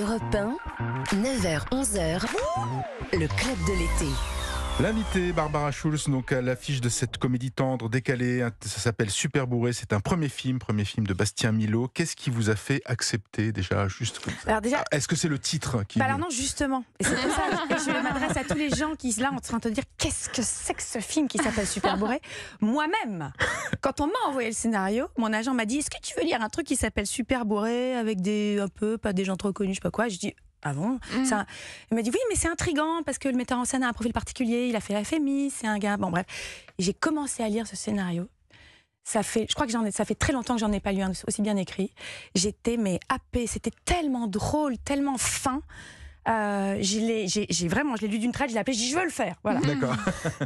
Europe 1, 9h-11h, le club de l'été. L'invitée Barbara Schulz, donc à l'affiche de cette comédie tendre, décalée, ça s'appelle Super Bourré, c'est un premier film de Bastien Milot. Qu'est-ce qui vous a fait accepter déjà, juste comme ça? Alors déjà, est-ce que c'est le titre qui... alors non, justement. Et c'est pour ça que je m'adresse à tous les gens qui sont là en train de dire qu'est-ce que c'est que ce film qui s'appelle Super Bourré. Moi-même, quand on m'a envoyé le scénario, mon agent m'a dit est-ce que tu veux lire un truc qui s'appelle Super Bourré avec pas des gens trop connus, je sais pas quoi. Je dis ah bon Il m'a dit oui, mais c'est intriguant parce que le metteur en scène a un profil particulier, il a fait la FMI, c'est un gars. Bon, bref. Et j'ai commencé à lire ce scénario. Je crois que ça fait très longtemps que j'en ai pas lu un aussi bien écrit. J'étais happée, c'était tellement drôle, tellement fin. Je l'ai lu d'une traite, je l'ai appelé, je dis je veux le faire. Voilà. D'accord.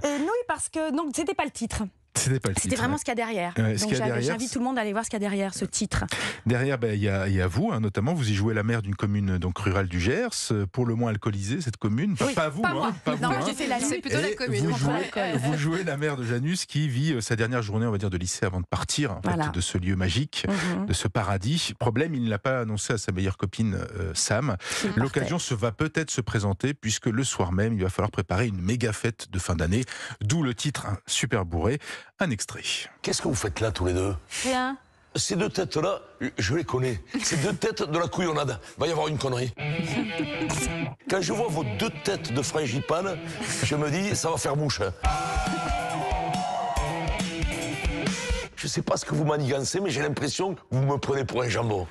Et oui, parce que donc c'était pas le titre. C'était vraiment ce qu'il y a derrière. Donc j'invite tout le monde à aller voir ce qu'il y a derrière ce titre. Derrière, il y a vous, notamment. Vous y jouez la maire d'une commune donc rurale du Gers, pour le moins alcoolisée, cette commune. Oui, pas vous, moi. Pas vous, non, j'ai fait la c'est plutôt la commune. Vous jouez la mère de Janus qui vit sa dernière journée, on va dire, de lycée avant de partir fait, de ce lieu magique, de ce paradis. Problème, il ne l'a pas annoncé à sa meilleure copine Sam. L'occasion va peut-être se présenter puisque le soir même, il va falloir préparer une méga fête de fin d'année. D'où le titre Super Bourré. Un extrait. Qu'est-ce que vous faites là tous les deux? Rien. Ces deux têtes-là, je les connais. Ces deux têtes de la couillonnade. Va y avoir une connerie. Quand je vois vos deux têtes de frangipane, je me dis, ça va faire mouche. Je sais pas ce que vous manigancez, mais j'ai l'impression que vous me prenez pour un jambon.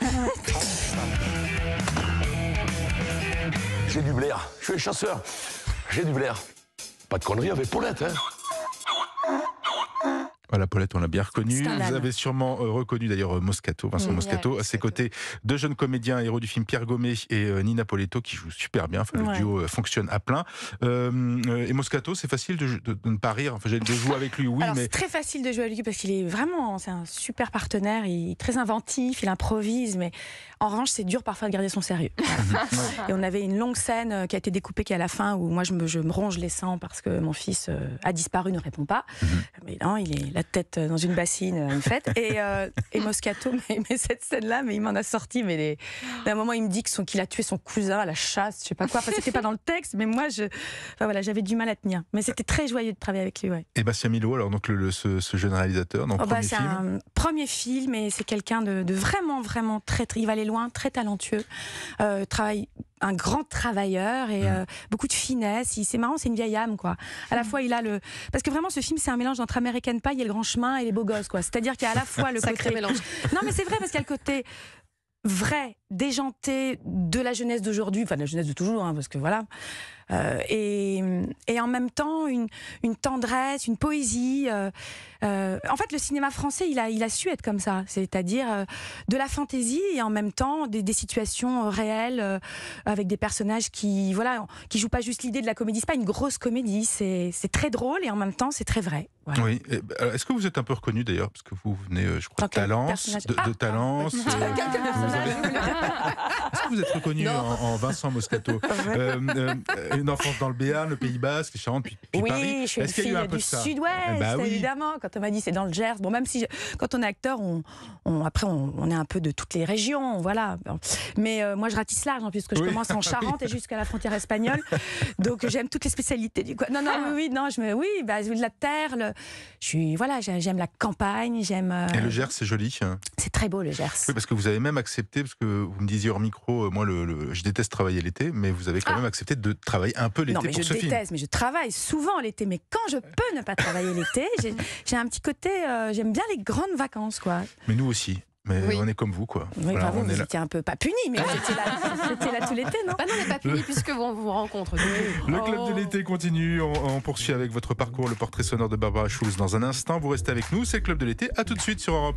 J'ai du blaire. Je suis un chasseur. J'ai du blaire. Pas de conneries avec Paulette, hein. Voilà, Paulette, on l'a bien reconnu. Vous avez sûrement reconnu d'ailleurs Moscato, Vincent Moscato, à ses côtés, deux jeunes comédiens héros du film, Pierre Gommet et Nina Poletto, qui jouent super bien. Enfin, le duo fonctionne à plein. Et Moscato, c'est facile de ne pas rire. Enfin, de jouer avec lui, oui, alors, mais c'est très facile de jouer avec lui parce qu'il est c'est un super partenaire. Il est très inventif, il improvise, mais en revanche, c'est dur parfois de garder son sérieux. Et on avait une longue scène qui a été découpée, qui est à la fin, où moi je me ronge les sangs parce que mon fils a disparu, ne répond pas. Mais non, il est la tête dans une bassine, une fête. Et Moscato, mais cette scène-là, mais il m'en a sorti. À un moment, il me dit qu'il a tué son cousin à la chasse, je sais pas quoi. Enfin, c'était pas dans le texte, mais moi, j'avais du mal à tenir. Mais c'était très joyeux de travailler avec lui. Ouais. Et Bastien Milot, alors donc ce jeune réalisateur, dans premier c'est film. un premier film, et c'est quelqu'un de vraiment, vraiment très, il va aller loin, très talentueux. Un grand travailleur et beaucoup de finesse. C'est marrant, c'est une vieille âme, quoi. À la fois, parce que vraiment, ce film, c'est un mélange entre American Pie et Le Grand Chemin et Les Beaux Gosses, quoi. C'est-à-dire qu'il y a à la fois le sacré côté mélange. Non, mais c'est vrai, parce qu'il y a le côté vrai, déjanté de la jeunesse d'aujourd'hui, enfin de la jeunesse de toujours, parce que voilà. Et en même temps une tendresse, une poésie. En fait, le cinéma français, il a su être comme ça, c'est-à-dire de la fantaisie et en même temps des situations réelles avec des personnages qui jouent pas juste l'idée de la comédie. C'est pas une grosse comédie, c'est très drôle et en même temps c'est très vrai. Voilà. Oui. Est-ce que vous êtes un peu reconnu d'ailleurs, parce que vous venez, je crois, de Talence, de Talence. Est-ce que vous êtes reconnu en Vincent Moscato? Une enfance dans le Béarn, le Pays Basque, les Charentes, puis oui, Paris. Je suis une fille du Sud-Ouest, évidemment. Quand on m'a dit c'est dans le Gers, bon, même si quand on est acteur, après on est un peu de toutes les régions, voilà. Mais moi je ratisse large, hein, puisque je commence en Charente et jusqu'à la frontière espagnole, donc j'aime toutes les spécialités du coin. De la terre, j'aime la campagne, j'aime. Et le Gers, c'est joli. C'est très beau le Gers. Oui, parce que vous avez même accepté, parce que vous me disiez hors micro, moi je déteste travailler l'été, mais vous avez quand même accepté de travailler un peu l'été pour ce film. Non, mais je déteste, mais je travaille souvent l'été. Mais quand je peux ne pas travailler l'été, j'ai un petit côté, j'aime bien les grandes vacances, quoi. Mais nous aussi. Mais on est comme vous, quoi. Oui, voilà, vous étiez un peu pas puni, mais c'était là tout l'été, non? Non, on n'est pas puni puisque on vous rencontre. Le club de l'été continue. On poursuit avec votre parcours, le portrait sonore de Barbara Schulz dans un instant. Vous restez avec nous, c'est le club de l'été. À tout de suite sur Europe.